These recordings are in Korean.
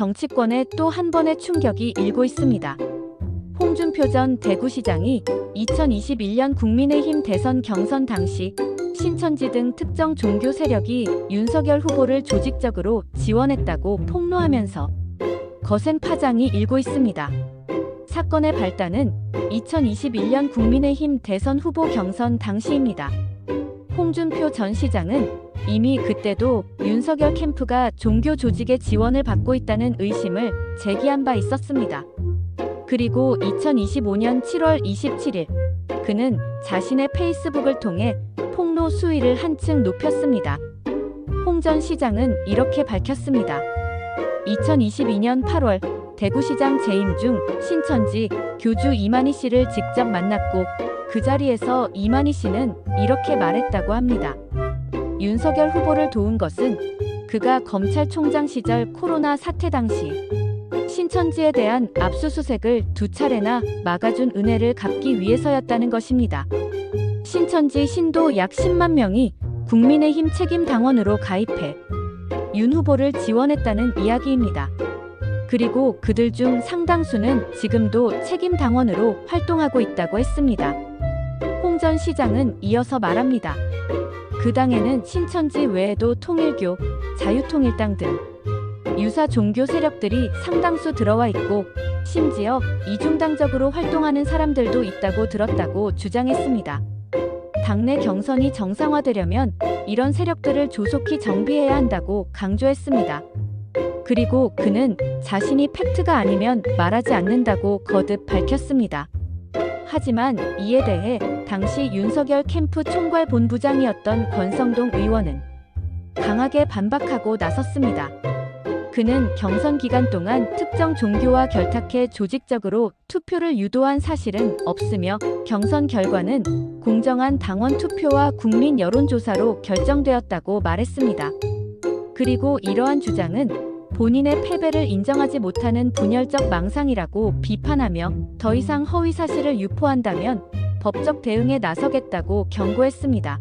정치권에 또 한 번의 충격이 일고 있습니다. 홍준표 전 대구시장이 2021년 국민의힘 대선 경선 당시 신천지 등 특정 종교 세력이 윤석열 후보를 조직적으로 지원했다고 폭로하면서 거센 파장이 일고 있습니다. 사건의 발단은 2021년 국민의힘 대선 후보 경선 당시입니다. 홍준표 전 시장은 이미 그때도 윤석열 캠프가 종교 조직의 지원을 받고 있다는 의심을 제기한 바 있었습니다. 그리고 2025년 7월 27일 그는 자신의 페이스북을 통해 폭로 수위를 한층 높였습니다. 홍 전 시장은 이렇게 밝혔습니다. 2022년 8월 대구시장 재임 중 신천지 교주 이만희 씨를 직접 만났고 그 자리에서 이만희 씨는 이렇게 말했다고 합니다. 윤석열 후보를 도운 것은 그가 검찰총장 시절 코로나 사태 당시 신천지에 대한 압수수색을 2차례나 막아준 은혜를 갚기 위해서였다는 것입니다. 신천지 신도 약 10만 명이 국민의힘 책임당원으로 가입해 윤 후보를 지원했다는 이야기입니다. 그리고 그들 중 상당수는 지금도 책임당원으로 활동하고 있다고 했습니다. 홍 전 시장은 이어서 말합니다. 그 당에는 신천지 외에도 통일교, 자유통일당 등 유사 종교 세력들이 상당수 들어와 있고 심지어 이중당적으로 활동하는 사람들도 있다고 들었다고 주장했습니다. 당내 경선이 정상화되려면 이런 세력들을 조속히 정비해야 한다고 강조했습니다. 그리고 그는 자신이 팩트가 아니면 말하지 않는다고 거듭 밝혔습니다. 하지만 이에 대해 당시 윤석열 캠프 총괄본부장이었던 권성동 의원은 강하게 반박하고 나섰습니다. 그는 경선 기간 동안 특정 종교와 결탁해 조직적으로 투표를 유도한 사실은 없으며 경선 결과는 공정한 당원 투표와 국민 여론조사로 결정되었다고 말했습니다. 그리고 이러한 주장은 본인의 패배를 인정하지 못하는 분열적 망상이라고 비판하며 더 이상 허위 사실을 유포한다면 법적 대응에 나서겠다고 경고했습니다.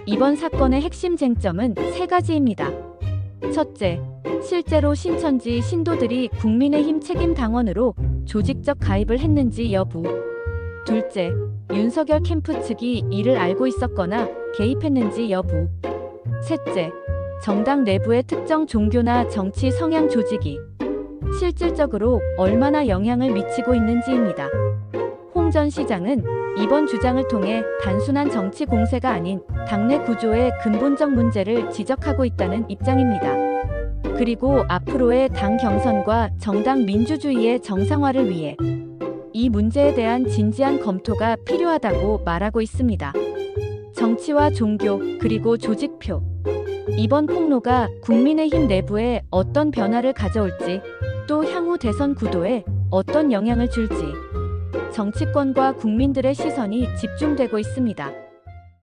이번 사건의 핵심 쟁점은 3가지입니다. 첫째, 실제로 신천지 신도들이 국민의힘 책임당원으로 조직적 가입을 했는지 여부. 둘째, 윤석열 캠프 측이 이를 알고 있었거나 개입했는지 여부. 셋째, 정당 내부의 특정 종교나 정치 성향 조직이 실질적으로 얼마나 영향을 미치고 있는지입니다. 홍 전 시장은 이번 주장을 통해 단순한 정치 공세가 아닌 당내 구조의 근본적 문제를 지적하고 있다는 입장입니다. 그리고 앞으로의 당 경선과 정당 민주주의의 정상화를 위해 이 문제에 대한 진지한 검토가 필요하다고 말하고 있습니다. 정치와 종교 그리고 조직표. 이번 폭로가 국민의힘 내부에 어떤 변화를 가져올지 또 향후 대선 구도에 어떤 영향을 줄지 정치권과 국민들의 시선이 집중되고 있습니다.